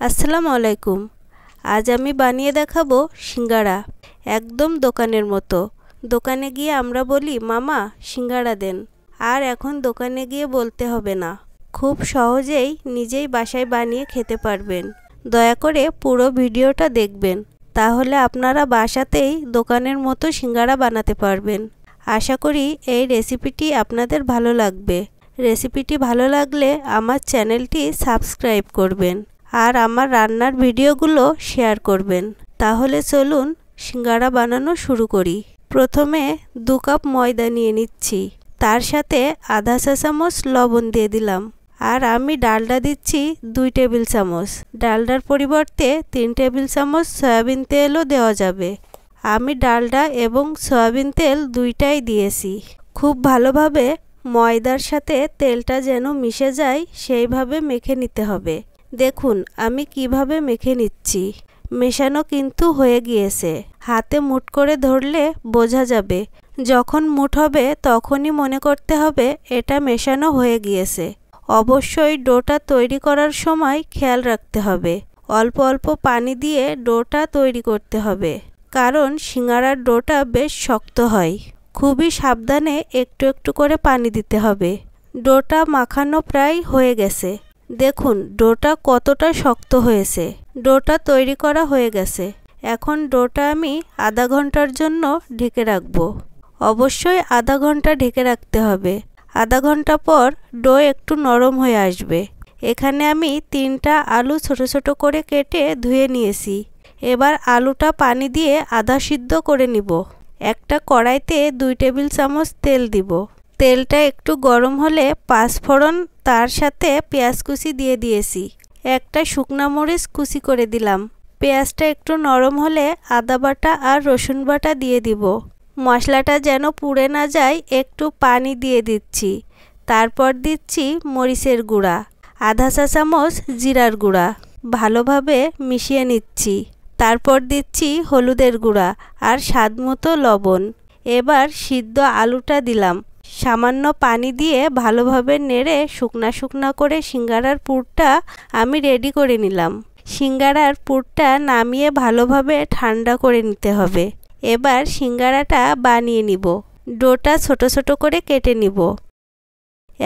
আসসালামু আলাইকুম। আজ আমি বানিয়ে দেখাবো সিঙ্গারা, একদম দোকানের মতো। দোকানে গিয়ে আমরা বলি মামা সিঙ্গারা দেন, আর এখন দোকানে গিয়ে বলতে হবে না। খুব সহজেই নিজেই বাসায় বানিয়ে খেতে পারবেন। দয়া করে পুরো ভিডিওটা দেখবেন, তাহলে আপনারা বাসাতেই দোকানের মতো সিঙ্গারা বানাতে পারবেন। আশা করি এই রেসিপিটি আপনাদের ভালো লাগবে। রেসিপিটি ভালো লাগলে আমার চ্যানেলটি সাবস্ক্রাইব করবেন আর আমার রান্নার ভিডিওগুলো শেয়ার করবেন। তাহলে চলুন সিঙ্গারা বানানো শুরু করি। প্রথমে 2 কাপ ময়দা নিয়ে নিচ্ছি, তার সাথে আধা চা চামচ লবণ দিয়ে দিলাম। আর আমি ডালডা দিচ্ছি 2 টেবিল চামচ। ডালডার পরিবর্তে 3 টেবিল চামচ সয়াবিন তেলও দেওয়া যাবে। আমি ডালডা এবং সয়াবিন তেল দুইটাই দিয়েছি। খুব ভালোভাবে ময়দার সাথে তেলটা যেন মিশে যায় সেইভাবে মেখে নিতে হবে। দেখুন আমি কিভাবে মেখে নিচ্ছি। মেশানো কিন্তু হয়ে গিয়েছে। হাতে মুঠ করে ধরলে বোঝা যাবে। যখন মুঠ হবে তখনই মনে করতে হবে এটা মেশানো হয়ে গিয়েছে। অবশ্যই ডোটা তৈরি করার সময় খেয়াল রাখতে হবে। অল্প অল্প পানি দিয়ে ডোটা তৈরি করতে হবে, কারণ সিঙ্গারার ডোটা বেশ শক্ত হয়। খুবই সাবধানে একটু একটু করে পানি দিতে হবে। ডোটা মাখানো প্রায় হয়ে গেছে। দেখুন ডোটা কতটা শক্ত হয়েছে। ডোটা তৈরি করা হয়ে গেছে। এখন ডোটা আমি আধা ঘন্টার জন্য ঢেকে রাখব। অবশ্যই আধা ঘন্টা ঢেকে রাখতে হবে। আধা ঘন্টা পর ডো একটু নরম হয়ে আসবে। এখানে আমি 3টা আলু ছোট ছোট করে কেটে ধুয়ে নিয়েছি। এবার আলুটা পানি দিয়ে আধা সিদ্ধ করে নিব। একটা কড়াইতে 2 টেবিল চামচ তেল দিব। তেলটা একটু গরম হলে 5 ফোড়ন, তার সাথে পেঁয়াজ কুচি দিয়ে দিয়েছি। একটা শুকনা মরিচ কুচি করে দিলাম। পেঁয়াজটা একটু নরম হলে আদা বাটা আর রসুন বাটা দিয়ে দিব। মশলাটা যেন পুড়ে না যায় একটু পানি দিয়ে দিচ্ছি। তারপর দিচ্ছি মরিচের গুঁড়া, আধা চা চামচ জিরার গুঁড়া। ভালোভাবে মিশিয়ে নিচ্ছি। তারপর দিচ্ছি হলুদের গুঁড়া আর স্বাদমতো লবণ। এবার সিদ্ধ আলুটা দিলাম। সামান্য পানি দিয়ে ভালোভাবে নেড়ে শুকনা শুকনা করে সিঙ্গারার পুরটা আমি রেডি করে নিলাম। সিঙ্গারার পুরটা নামিয়ে ভালোভাবে ঠান্ডা করে নিতে হবে। এবার সিঙ্গারাটা বানিয়ে নিব। ডোটা ছোট ছোট করে কেটে নিব।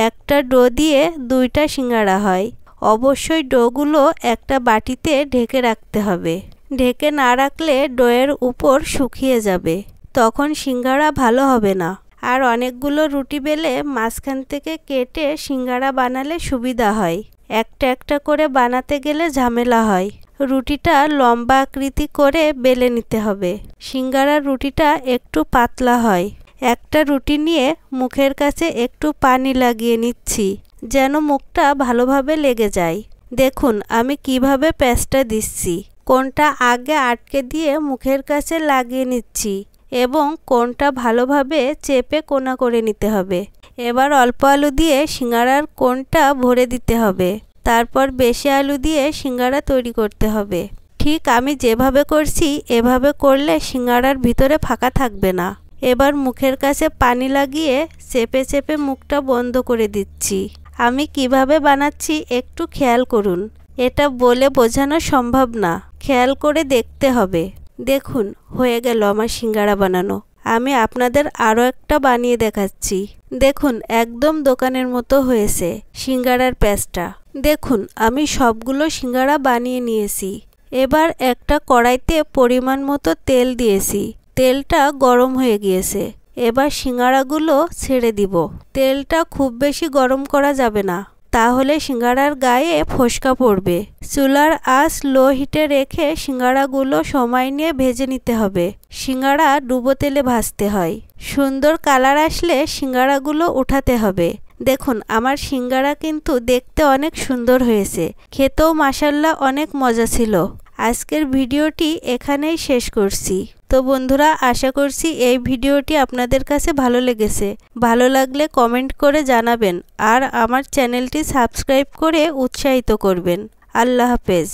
একটা ডো দিয়ে 2টা সিঙ্গারা হয়। অবশ্যই ডোগুলো একটা বাটিতে ঢেকে রাখতে হবে। ঢেকে না রাখলে ডোয়ের উপর শুকিয়ে যাবে, তখন সিঙ্গারা ভালো হবে না। আর অনেকগুলো রুটি বেলে মাঝখান থেকে কেটে সিঙ্গারা বানালে সুবিধা হয়। একটা একটা করে বানাতে গেলে ঝামেলা হয়। রুটিটা লম্বা আকৃতি করে বেলে নিতে হবে। সিঙ্গারার রুটিটা একটু পাতলা হয়। একটা রুটি নিয়ে মুখের কাছে একটু পানি লাগিয়ে নিচ্ছি, যেন মুখটা ভালোভাবে লেগে যায়। দেখুন আমি কিভাবে প্যাঁচটা দিচ্ছি। কোনটা আগে আটকে দিয়ে মুখের কাছে লাগিয়ে নিচ্ছি এবং কোনটা ভালোভাবে চেপে কোনা করে নিতে হবে। এবার অল্প আলু দিয়ে সিঙ্গারার কোনটা ভরে দিতে হবে। তারপর বেশি আলু দিয়ে সিঙ্গারা তৈরি করতে হবে। ঠিক আমি যেভাবে করছি এভাবে করলে সিঙ্গারার ভিতরে ফাঁকা থাকবে না। এবার মুখের কাছে পানি লাগিয়ে চেপে চেপে মুখটা বন্ধ করে দিচ্ছি। আমি কিভাবে বানাচ্ছি একটু খেয়াল করুন। এটা বলে বোঝানো সম্ভব না, খেয়াল করে দেখতে হবে। দেখুন হয়ে গেল আমার সিঙ্গারা বানানো। আমি আপনাদের আরও একটা বানিয়ে দেখাচ্ছি। দেখুন একদম দোকানের মতো হয়েছে সিঙ্গারার প্যাঁচটা। দেখুন আমি সবগুলো সিঙ্গারা বানিয়ে নিয়েছি। এবার একটা কড়াইতে পরিমাণ মতো তেল দিয়েছি। তেলটা গরম হয়ে গিয়েছে। এবার সিঙ্গারাগুলো ছেড়ে দিব। তেলটা খুব বেশি গরম করা যাবে না, তাহলে সিঙ্গারার গায়ে ফোসকা পড়বে। চুলার আঁচ লো হিটে রেখে সিঙ্গারাগুলো সময় নিয়ে ভেজে নিতে হবে। সিঙ্গারা ডুবো তেলে ভাজতে হয়। সুন্দর কালার আসলে সিঙ্গারাগুলো উঠাতে হবে। দেখুন আমার সিঙ্গারা কিন্তু দেখতে অনেক সুন্দর হয়েছে, খেতেও মাশাআল্লাহ অনেক মজা ছিল। আজকের ভিডিওটি এখানেই শেষ করছি। তো বন্ধুরা আশা করছি এই ভিডিওটি আপনাদের কাছে ভালো লেগেছে। ভালো লাগলে কমেন্ট করে জানাবেন আর আমার চ্যানেলটি সাবস্ক্রাইব করে উৎসাহিত করবেন। আল্লাহ হাফেজ।